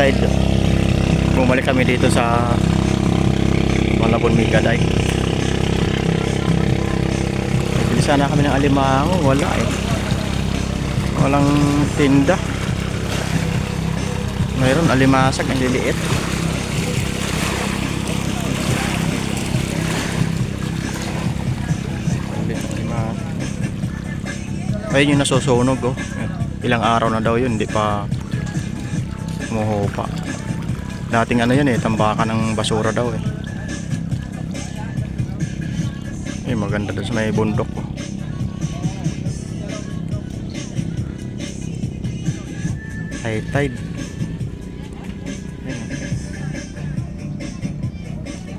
tide. Bumalik kami dito sa Malabon Migaday. Bili sana kami ng alimango, wala eh. Walang tinda. Mayroon alimasag ang liliit. Ayun yung nasusunog oh. Ilang araw na daw yun, hindi pa umuhupa. Dating ano yan eh, tambakan ng basura daw eh. Eh maganda doon sa may bundok oh. High tide.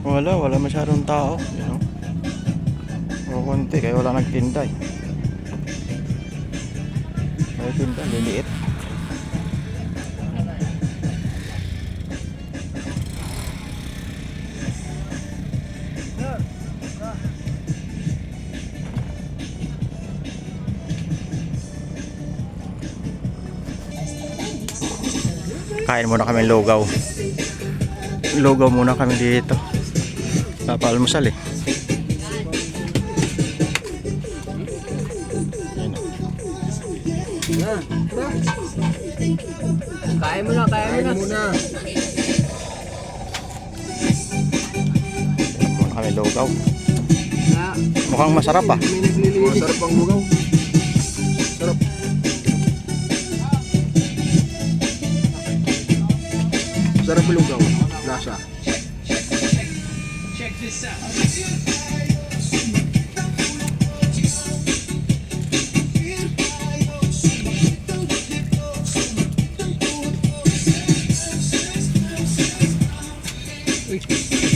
Wala masyadong tao, you know? O konti, kaya wala nagtinda eh. May tinda, liliit. Kain muna kami lugaw. Lugaw muna kami dito. Papaalmusal eh. Kain mo na. Muna kami lugaw. Mukhang masarap ah. Masarap ang lugaw. Sarap. Sarap ang lugaw. Lasa. Check this out.